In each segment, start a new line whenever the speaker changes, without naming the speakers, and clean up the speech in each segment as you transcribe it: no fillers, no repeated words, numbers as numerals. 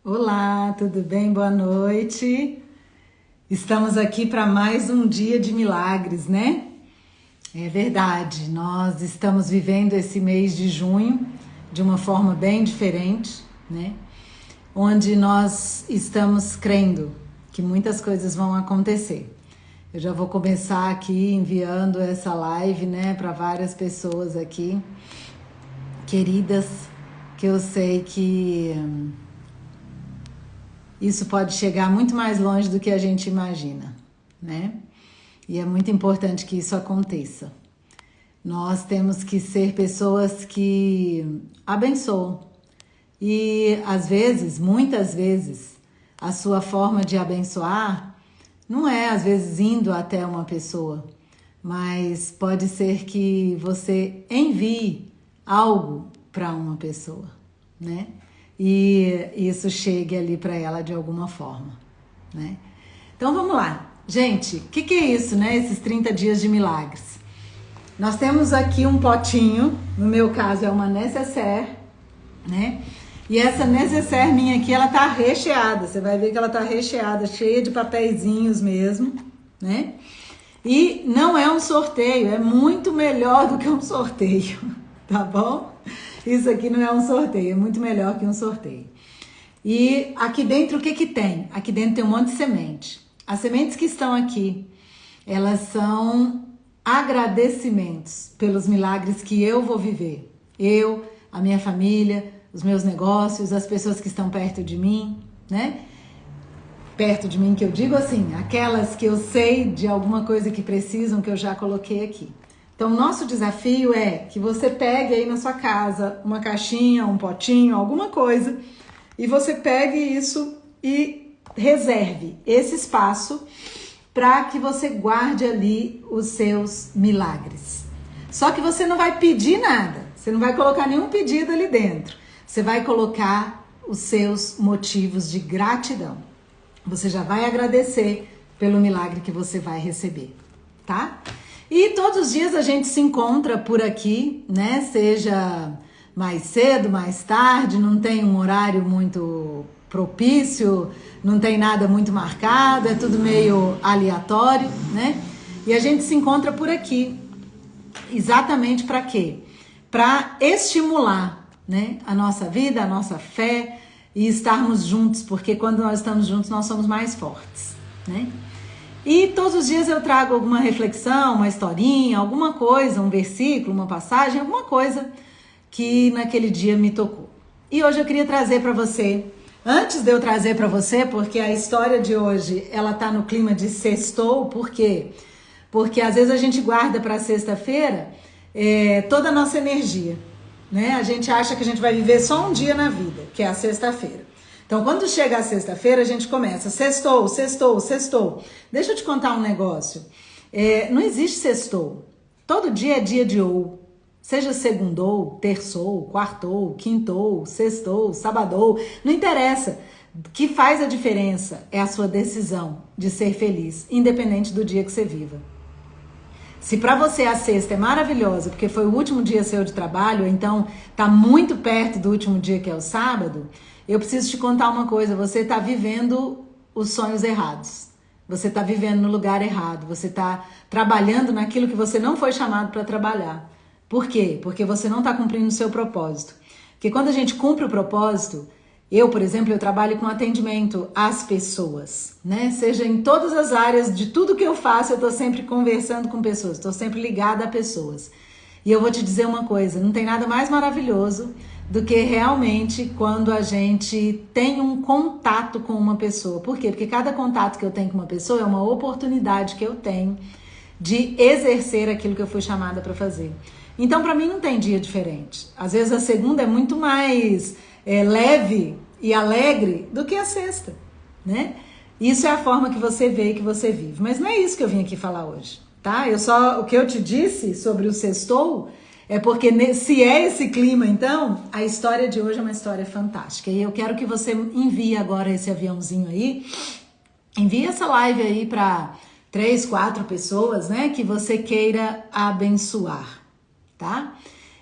Olá, tudo bem? Boa noite. Estamos aqui para mais um dia de milagres, né? É verdade, nós estamos vivendo esse mês de junho de uma forma bem diferente, né? Onde nós estamos crendo que muitas coisas vão acontecer. Eu já vou começar aqui enviando essa live, né, para várias pessoas aqui, queridas, que eu sei que isso pode chegar muito mais longe do que a gente imagina, né? E é muito importante que isso aconteça. Nós temos que ser pessoas que abençoam. E às vezes, muitas vezes, a sua forma de abençoar não é às vezes indo até uma pessoa, mas pode ser que você envie algo para uma pessoa, né? E isso chegue ali para ela de alguma forma, né? Então vamos lá. Gente, o que é isso, né? Esses 30 dias de milagres. Nós temos aqui um potinho, no meu caso é uma nécessaire, né? E essa nécessaire minha aqui, ela tá recheada. Você vai ver que ela tá recheada, cheia de papeizinhos mesmo, né? E não é um sorteio, é muito melhor do que um sorteio, tá bom? Isso aqui não é um sorteio, é muito melhor que um sorteio. E aqui dentro o que tem? Aqui dentro tem um monte de semente. As sementes que estão aqui, elas são agradecimentos pelos milagres que eu vou viver. Eu, a minha família, os meus negócios, as pessoas que estão perto de mim, né? Perto de mim, que eu digo assim, aquelas que eu sei de alguma coisa que precisam, que eu já coloquei aqui. Então, nosso desafio é que você pegue aí na sua casa uma caixinha, um potinho, alguma coisa, e você pegue isso e reserve esse espaço para que você guarde ali os seus milagres. Só que você não vai pedir nada, você não vai colocar nenhum pedido ali dentro. Você vai colocar os seus motivos de gratidão. Você já vai agradecer pelo milagre que você vai receber, tá? E todos os dias a gente se encontra por aqui, né? Seja mais cedo, mais tarde, não tem um horário muito propício, não tem nada muito marcado, é tudo meio aleatório, né? E a gente se encontra por aqui. Exatamente para quê? Para estimular, né, a nossa vida, a nossa fé e estarmos juntos, porque quando nós estamos juntos nós somos mais fortes, né? E todos os dias eu trago alguma reflexão, uma historinha, alguma coisa, um versículo, uma passagem, alguma coisa que naquele dia me tocou. E hoje eu queria trazer para você, antes de eu trazer para você, porque a história de hoje, ela tá no clima de sextou, por quê? Porque às vezes a gente guarda para sexta-feira toda a nossa energia, né? A gente acha que a gente vai viver só um dia na vida, que é a sexta-feira. Então, quando chega a sexta-feira, a gente começa, sextou, sextou, sextou. Deixa eu te contar um negócio. Não existe sextou. Todo dia é dia de ou. Seja segundou, terçou, quartou, quintou, sextou, sabadou, não interessa. O que faz a diferença é a sua decisão de ser feliz, independente do dia que você viva. Se para você a sexta é maravilhosa, porque foi o último dia seu de trabalho, então tá muito perto do último dia que é o sábado, eu preciso te contar uma coisa, você está vivendo os sonhos errados. Você está vivendo no lugar errado, você está trabalhando naquilo que você não foi chamado para trabalhar. Por quê? Porque você não está cumprindo o seu propósito. Porque quando a gente cumpre o propósito, eu, por exemplo, eu trabalho com atendimento às pessoas, né? Seja em todas as áreas de tudo que eu faço, eu estou sempre conversando com pessoas, estou sempre ligada a pessoas. E eu vou te dizer uma coisa, não tem nada mais maravilhoso do que realmente quando a gente tem um contato com uma pessoa. Por quê? Porque cada contato que eu tenho com uma pessoa é uma oportunidade que eu tenho de exercer aquilo que eu fui chamada para fazer. Então, para mim, não tem dia diferente. Às vezes a segunda é muito mais leve e alegre do que a sexta, né? Isso é a forma que você vê e que você vive. Mas não é isso que eu vim aqui falar hoje, tá? O que eu te disse sobre o sextou é porque se é esse clima, então, a história de hoje é uma história fantástica. E eu quero que você envie agora esse aviãozinho aí, envie essa live aí para 3, 4 pessoas, né, que você queira abençoar, tá?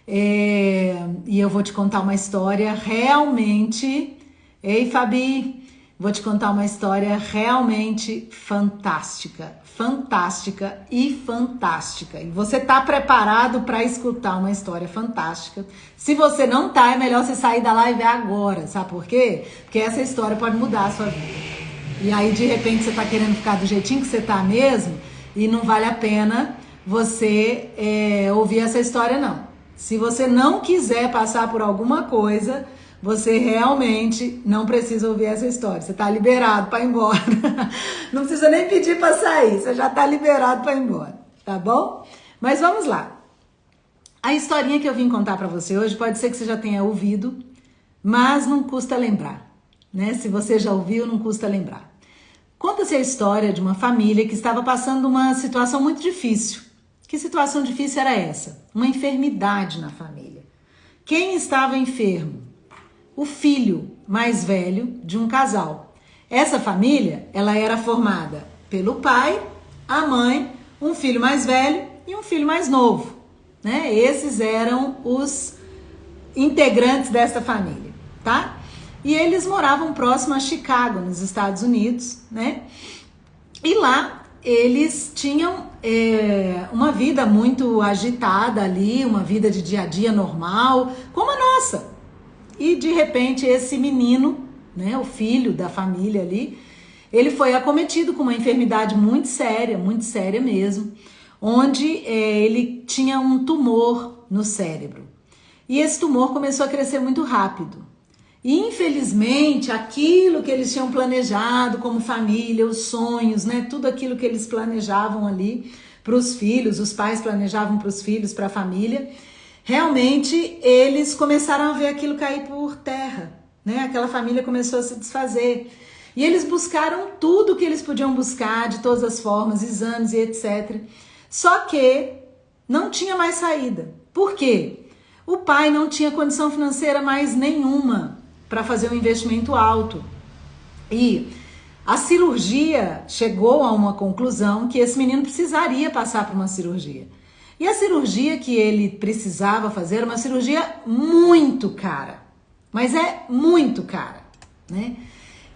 E eu vou te contar uma história realmente Ei, Fabi, vou te contar uma história realmente fantástica. Fantástica e fantástica. E você tá preparado para escutar uma história fantástica? Se você não tá, é melhor você sair da live agora. Sabe por quê? Porque essa história pode mudar a sua vida. E aí, de repente, você tá querendo ficar do jeitinho que você tá mesmo e não vale a pena você ouvir essa história, não. Se você não quiser passar por alguma coisa, você realmente não precisa ouvir essa história. Você está liberado para ir embora. Não precisa nem pedir para sair. Você já está liberado para ir embora. Tá bom? Mas vamos lá. A historinha que eu vim contar para você hoje pode ser que você já tenha ouvido, mas não custa lembrar, né? Se você já ouviu, não custa lembrar. Conta-se a história de uma família que estava passando uma situação muito difícil. Que situação difícil era essa? Uma enfermidade na família. Quem estava enfermo? O filho mais velho de um casal. Essa família, ela era formada pelo pai, a mãe, um filho mais velho e um filho mais novo, né? Esses eram os integrantes dessa família, tá? E eles moravam próximo a Chicago, nos Estados Unidos, né? E lá eles tinham uma vida muito agitada ali, uma vida de dia a dia normal, como a nossa. E de repente esse menino, né, o filho da família ali, ele foi acometido com uma enfermidade muito séria mesmo, onde ele tinha um tumor no cérebro. E esse tumor começou a crescer muito rápido. E infelizmente aquilo que eles tinham planejado como família, os sonhos, né, tudo aquilo que eles planejavam ali para os filhos, os pais planejavam para os filhos, para a família, realmente eles começaram a ver aquilo cair por terra, né? Aquela família começou a se desfazer. E eles buscaram tudo que eles podiam buscar, de todas as formas, exames e etc. Só que não tinha mais saída. Por quê? O pai não tinha condição financeira mais nenhuma para fazer um investimento alto. E a cirurgia chegou a uma conclusão que esse menino precisaria passar por uma cirurgia. E a cirurgia que ele precisava fazer era uma cirurgia muito cara. Mas é muito cara, né?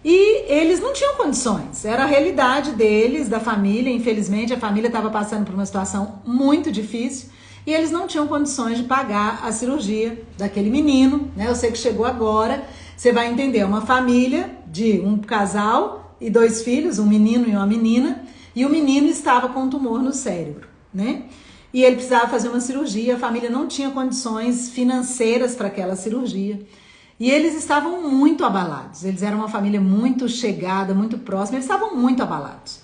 E eles não tinham condições. Era a realidade deles, da família. Infelizmente, a família estava passando por uma situação muito difícil. E eles não tinham condições de pagar a cirurgia daquele menino, né? Eu sei que chegou agora. Você vai entender. Uma família de um casal e 2 filhos, um menino e uma menina. E o menino estava com um tumor no cérebro, né? E ele precisava fazer uma cirurgia, a família não tinha condições financeiras para aquela cirurgia. E eles estavam muito abalados, eles eram uma família muito chegada, muito próxima, eles estavam muito abalados.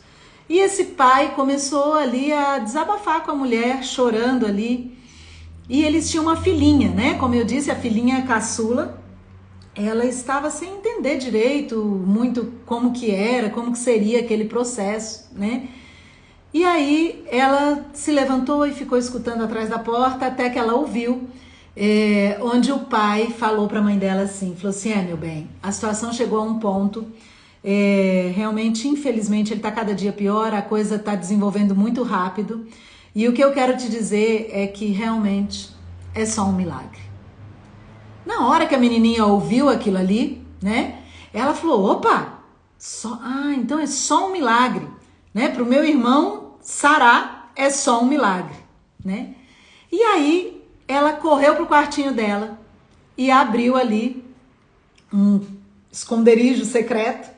E esse pai começou ali a desabafar com a mulher, chorando ali. E eles tinham uma filhinha, né? Como eu disse, a filhinha caçula, ela estava sem entender direito muito como que era, como que seria aquele processo, né? E aí ela se levantou e ficou escutando atrás da porta até que ela ouviu, onde o pai falou para a mãe dela assim, falou assim, meu bem, a situação chegou a um ponto, realmente, infelizmente, ele está cada dia pior, a coisa está desenvolvendo muito rápido, e o que eu quero te dizer é que realmente é só um milagre. Na hora que a menininha ouviu aquilo ali, né, ela falou, opa, então é só um milagre, né, para o meu irmão sarar é só um milagre, né? E aí ela correu pro quartinho dela e abriu ali um esconderijo secreto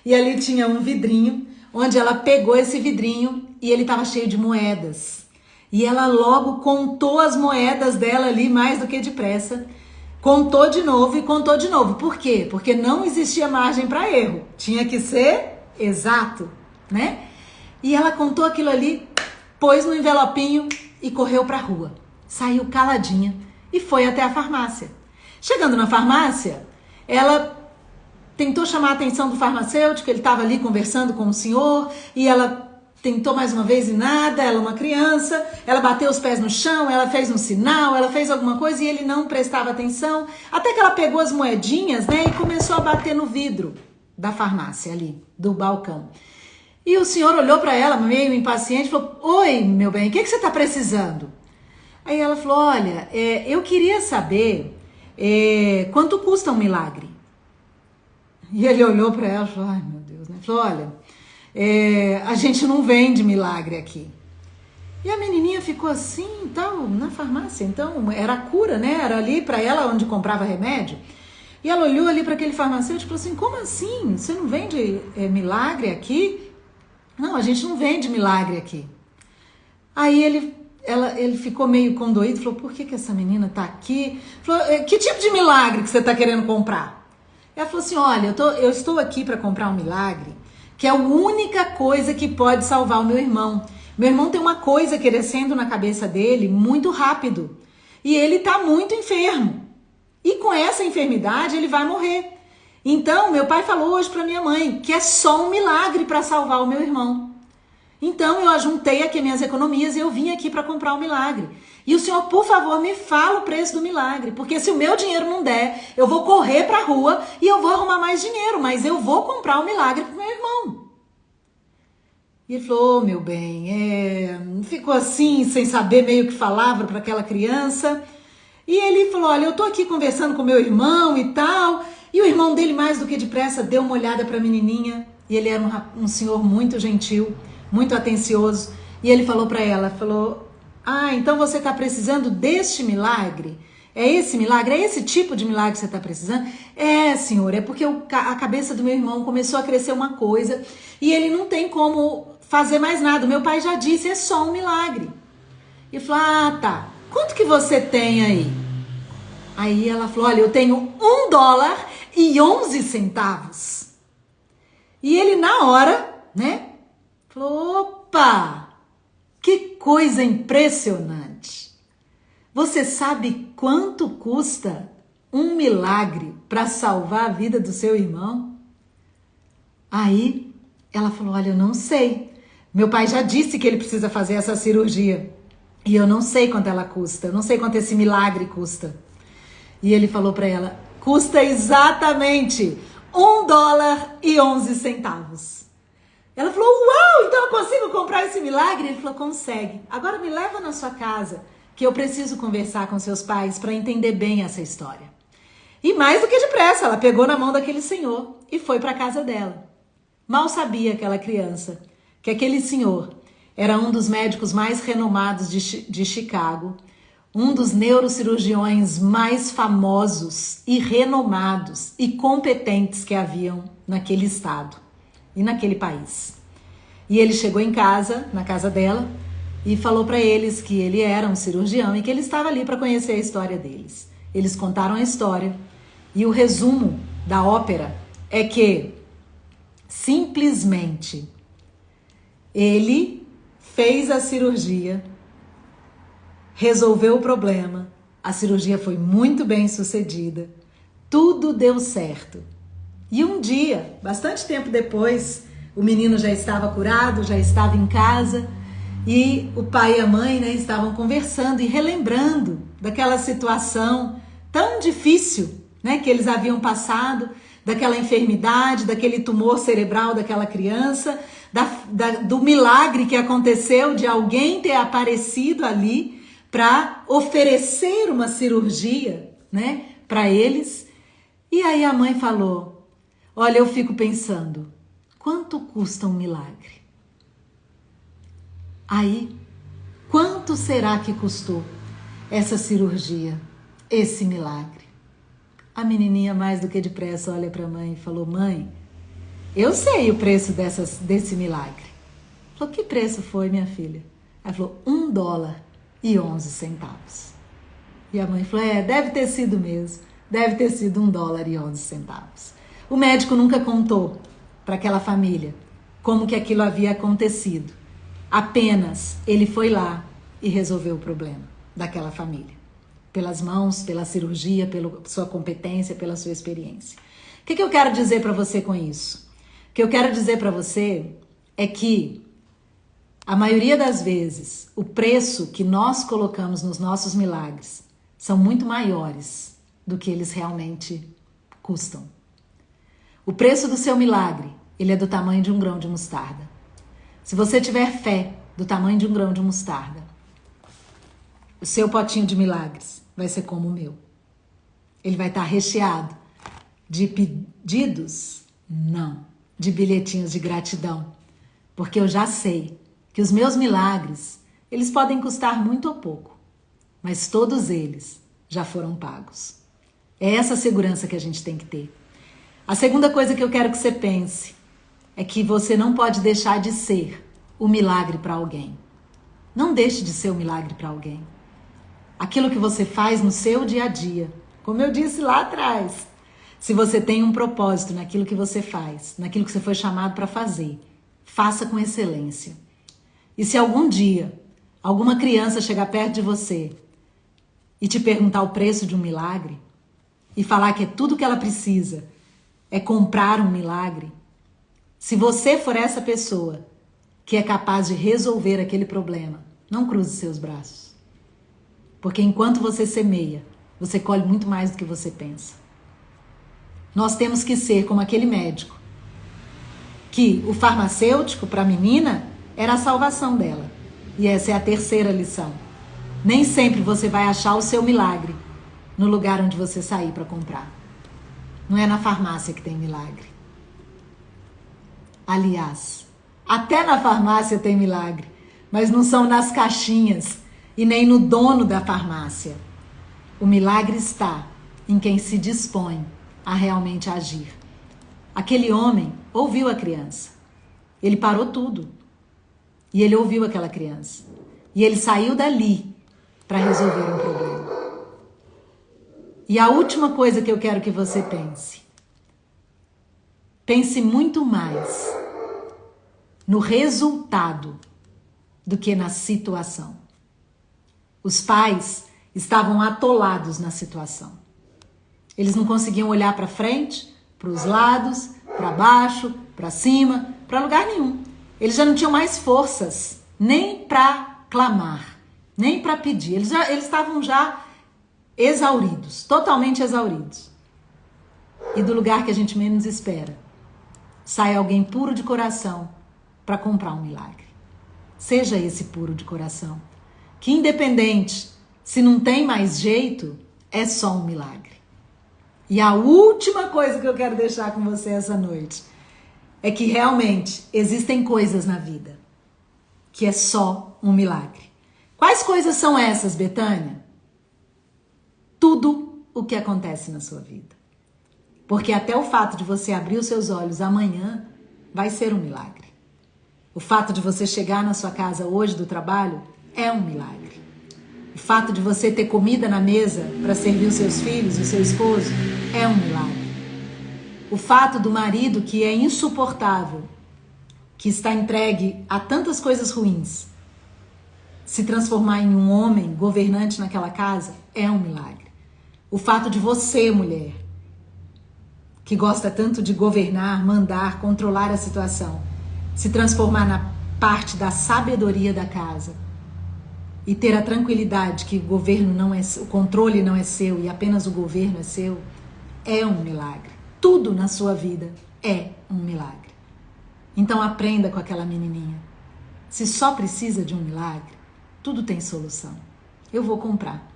e ali tinha um vidrinho onde ela pegou esse vidrinho e ele estava cheio de moedas. E ela logo contou as moedas dela ali mais do que depressa. Contou de novo e contou de novo. Por quê? Porque não existia margem para erro. Tinha que ser exato, né? E ela contou aquilo ali, pôs no envelopinho e correu para a rua. Saiu caladinha e foi até a farmácia. Chegando na farmácia, ela tentou chamar a atenção do farmacêutico, ele estava ali conversando com o senhor, e ela tentou mais uma vez e nada, ela é uma criança, ela bateu os pés no chão, ela fez um sinal, ela fez alguma coisa e ele não prestava atenção, até que ela pegou as moedinhas, né, e começou a bater no vidro da farmácia ali, do balcão. E o senhor olhou para ela, meio impaciente, e falou, oi, meu bem, o que você está precisando? Aí ela falou, olha, eu queria saber quanto custa um milagre. E ele olhou para ela e falou, ai meu Deus, né? Falou, olha, a gente não vende milagre aqui. E a menininha ficou assim, tal, na farmácia, então era a cura, né? Era ali para ela onde comprava remédio. E ela olhou ali para aquele farmacêutico e falou assim, como assim? Você não vende milagre aqui? Não, a gente não vende milagre aqui. Aí ele ficou meio condoído, falou, por que essa menina tá aqui? Falou, que tipo de milagre que você tá querendo comprar? Ela falou assim, olha, eu estou aqui para comprar um milagre, que é a única coisa que pode salvar o meu irmão. Meu irmão tem uma coisa crescendo na cabeça dele muito rápido. E ele tá muito enfermo. E com essa enfermidade ele vai morrer. Então, meu pai falou hoje para minha mãe que é só um milagre para salvar o meu irmão. Então, eu ajuntei aqui minhas economias e eu vim aqui para comprar o milagre. E o senhor, por favor, me fala o preço do milagre. Porque se o meu dinheiro não der, eu vou correr para a rua e eu vou arrumar mais dinheiro. Mas eu vou comprar o milagre para o meu irmão. E ele falou, meu bem, ficou assim, sem saber meio que falava para aquela criança. E ele falou, olha, eu tô aqui conversando com meu irmão e tal. E o irmão dele, mais do que depressa, deu uma olhada para a menininha. E ele era um senhor muito gentil, muito atencioso. E ele falou para ela, falou, então você tá precisando deste milagre? É esse milagre? É esse tipo de milagre que você está precisando? É, senhor, é porque a cabeça do meu irmão começou a crescer uma coisa e ele não tem como fazer mais nada. Meu pai já disse, é só um milagre. E falou, tá. Quanto que você tem aí? Aí ela falou, olha, eu tenho $1,11. E ele na hora, né, falou, opa, que coisa impressionante. Você sabe quanto custa um milagre para salvar a vida do seu irmão? Aí ela falou, olha, eu não sei. Meu pai já disse que ele precisa fazer essa cirurgia. E eu não sei quanto ela custa, eu não sei quanto esse milagre custa. E ele falou para ela, custa exatamente $1,11. Ela falou, uau, então eu consigo comprar esse milagre? Ele falou, consegue. Agora me leva na sua casa, que eu preciso conversar com seus pais para entender bem essa história. E mais do que depressa, ela pegou na mão daquele senhor e foi para a casa dela. Mal sabia aquela criança que aquele senhor era um dos médicos mais renomados de Chicago, um dos neurocirurgiões mais famosos e renomados e competentes que haviam naquele estado e naquele país. E ele chegou em casa, na casa dela, e falou para eles que ele era um cirurgião e que ele estava ali para conhecer a história deles. Eles contaram a história e o resumo da ópera é que simplesmente ele fez a cirurgia, resolveu o problema, a cirurgia foi muito bem sucedida, tudo deu certo. E um dia, bastante tempo depois, o menino já estava curado, já estava em casa e o pai e a mãe, né, estavam conversando e relembrando daquela situação tão difícil, né, que eles haviam passado, daquela enfermidade, daquele tumor cerebral daquela criança, do milagre que aconteceu de alguém ter aparecido ali para oferecer uma cirurgia, né, para eles. E aí a mãe falou, olha, eu fico pensando, quanto custa um milagre? Aí, quanto será que custou essa cirurgia, esse milagre? A menininha mais do que depressa olha para a mãe e falou, mãe, eu sei o preço desse milagre. Falou, que preço foi, minha filha? Ela falou, $1,11. E a mãe falou, deve ter sido mesmo, deve ter sido $1,11. O médico nunca contou para aquela família como que aquilo havia acontecido. Apenas ele foi lá e resolveu o problema daquela família. Pelas mãos, pela cirurgia, pela sua competência, pela sua experiência. O que eu quero dizer para você com isso? O que eu quero dizer para você é que a maioria das vezes o preço que nós colocamos nos nossos milagres são muito maiores do que eles realmente custam. O preço do seu milagre, ele é do tamanho de um grão de mostarda. Se você tiver fé do tamanho de um grão de mostarda, o seu potinho de milagres vai ser como o meu. Ele vai estar recheado De pedidos? Não. De bilhetinhos de gratidão. Porque eu já sei que os meus milagres, eles podem custar muito ou pouco, mas todos eles já foram pagos. É essa segurança que a gente tem que ter. A segunda coisa que eu quero que você pense é que você não pode deixar de ser o milagre para alguém. Não deixe de ser o milagre para alguém. Aquilo que você faz no seu dia a dia, como eu disse lá atrás, se você tem um propósito naquilo que você faz, naquilo que você foi chamado para fazer, faça com excelência. E se algum dia alguma criança chegar perto de você e te perguntar o preço de um milagre e falar que é tudo que ela precisa é comprar um milagre, se você for essa pessoa que é capaz de resolver aquele problema, não cruze seus braços. Porque enquanto você semeia, você colhe muito mais do que você pensa. Nós temos que ser como aquele médico, que o farmacêutico para a menina era a salvação dela. E essa é a terceira lição. Nem sempre você vai achar o seu milagre no lugar onde você sair para comprar. Não é na farmácia que tem milagre. Aliás, até na farmácia tem milagre, mas não são nas caixinhas e nem no dono da farmácia. O milagre está em quem se dispõe a realmente agir. Aquele homem ouviu a criança. Ele parou tudo. E ele ouviu aquela criança. E ele saiu dali para resolver um problema. E a última coisa que eu quero que você pense. Pense muito mais no resultado do que na situação. Os pais estavam atolados na situação. Eles não conseguiam olhar para frente, para os lados, para baixo, para cima, para lugar nenhum. Eles já não tinham mais forças, nem para clamar, nem para pedir. Eles estavam já exauridos, totalmente exauridos. E do lugar que a gente menos espera, sai alguém puro de coração para comprar um milagre. Seja esse puro de coração, que independente se não tem mais jeito, é só um milagre. E a última coisa que eu quero deixar com você essa noite é que realmente existem coisas na vida que é só um milagre. Quais coisas são essas, Betânia? Tudo o que acontece na sua vida. Porque até o fato de você abrir os seus olhos amanhã vai ser um milagre. O fato de você chegar na sua casa hoje do trabalho é um milagre. O fato de você ter comida na mesa para servir os seus filhos, o seu esposo, é um milagre. O fato do marido que é insuportável, que está entregue a tantas coisas ruins, se transformar em um homem governante naquela casa, é um milagre. O fato de você, mulher, que gosta tanto de governar, mandar, controlar a situação, se transformar na parte da sabedoria da casa e ter a tranquilidade que o governo não é, o controle não é seu e apenas o governo é seu, é um milagre. Tudo na sua vida é um milagre. Então aprenda com aquela menininha. Se só precisa de um milagre, tudo tem solução. Eu vou comprar.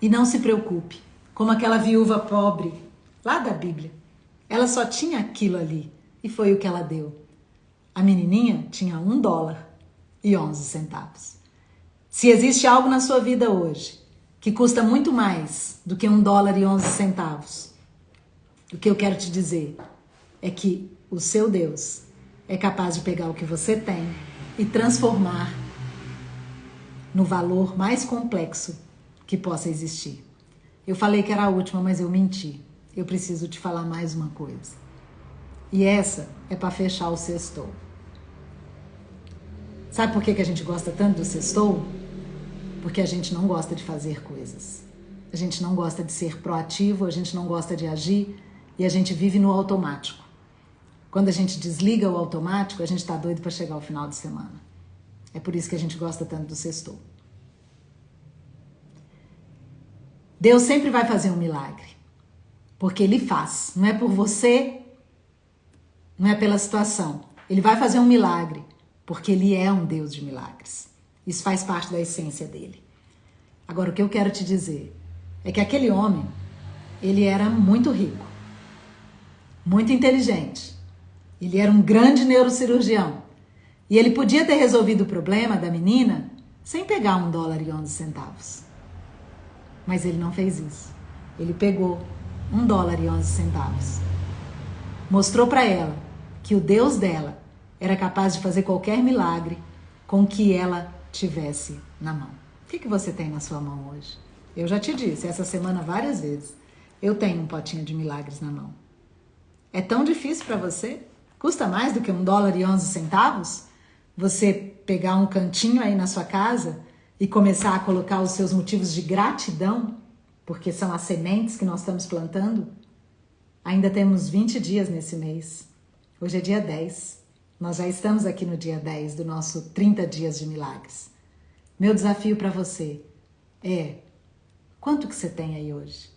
E não se preocupe, como aquela viúva pobre lá da Bíblia. Ela só tinha aquilo ali e foi o que ela deu. A menininha tinha $1,11. Se existe algo na sua vida hoje que custa muito mais do que $1,11, o que eu quero te dizer é que o seu Deus é capaz de pegar o que você tem e transformar no valor mais complexo que possa existir. Eu falei que era a última, mas eu menti. Eu preciso te falar mais uma coisa. E essa é para fechar o sextou. Sabe por que a gente gosta tanto do sextou? Porque a gente não gosta de fazer coisas. A gente não gosta de ser proativo, a gente não gosta de agir e a gente vive no automático. Quando a gente desliga o automático, a gente está doido para chegar ao final de semana. É por isso que a gente gosta tanto do sextou. Deus sempre vai fazer um milagre. Porque Ele faz. Não é por você, não é pela situação. Ele vai fazer um milagre. Porque Ele é um Deus de milagres. Isso faz parte da essência dele. Agora, o que eu quero te dizer é que aquele homem, ele era muito rico. muito inteligente. Ele era um grande neurocirurgião. E ele podia ter resolvido o problema da menina sem pegar $1,11. Mas ele não fez isso. Ele pegou $1,11. Mostrou para ela que o Deus dela era capaz de fazer qualquer milagre com o que ela tivesse na mão. O que você tem na sua mão hoje? Eu já te disse essa semana várias vezes. Eu tenho um potinho de milagres na mão. É tão difícil para você? Custa mais do que $1,11? Você pegar um cantinho aí na sua casa e começar a colocar os seus motivos de gratidão, porque são as sementes que nós estamos plantando? Ainda temos 20 dias nesse mês. Hoje é dia 10. Nós já estamos aqui no dia 10 do nosso 30 dias de milagres. Meu desafio para você é: quanto que você tem aí hoje?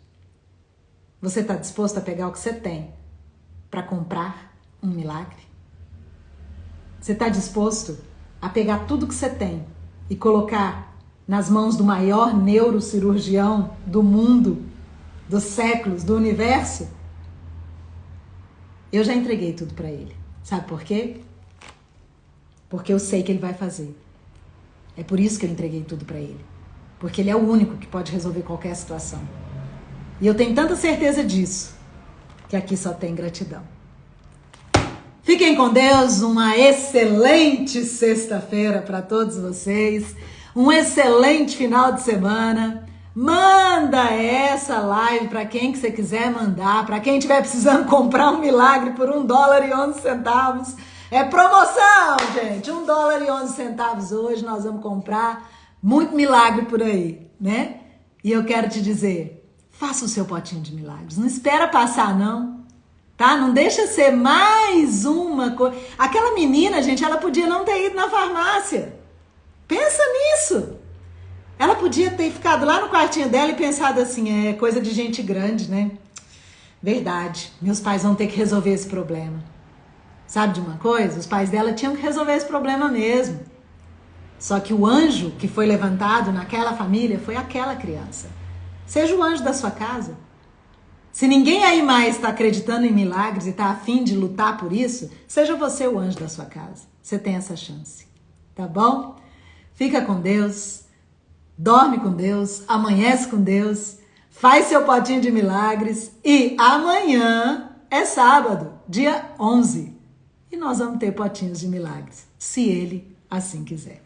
Você está disposto a pegar o que você tem para comprar um milagre? Você está disposto a pegar tudo que você tem e colocar nas mãos do maior neurocirurgião do mundo, dos séculos, do universo? Eu já entreguei tudo para ele. Sabe por quê? Porque eu sei que ele vai fazer. É por isso que eu entreguei tudo para ele. Porque ele é o único que pode resolver qualquer situação. E eu tenho tanta certeza disso, que aqui só tem gratidão. Fiquem com Deus, uma excelente sexta-feira para todos vocês, um excelente final de semana. Manda essa live para quem que você quiser mandar, para quem estiver precisando comprar um milagre por $1,11. É promoção, gente, $1,11 hoje nós vamos comprar muito milagre por aí, né? E eu quero te dizer, faça o seu potinho de milagres, não espera passar não. Tá? Não deixa ser mais uma coisa. Aquela menina, gente, ela podia não ter ido na farmácia. Pensa nisso. Ela podia ter ficado lá no quartinho dela e pensado assim, é coisa de gente grande, né? Verdade, meus pais vão ter que resolver esse problema. Sabe de uma coisa? Os pais dela tinham que resolver esse problema mesmo. Só que o anjo que foi levantado naquela família foi aquela criança. Seja o anjo da sua casa. Se ninguém aí mais está acreditando em milagres e está a fim de lutar por isso, seja você o anjo da sua casa. Você tem essa chance, tá bom? Fica com Deus, dorme com Deus, amanhece com Deus, faz seu potinho de milagres e amanhã é sábado, dia 11. E nós vamos ter potinhos de milagres, se Ele assim quiser.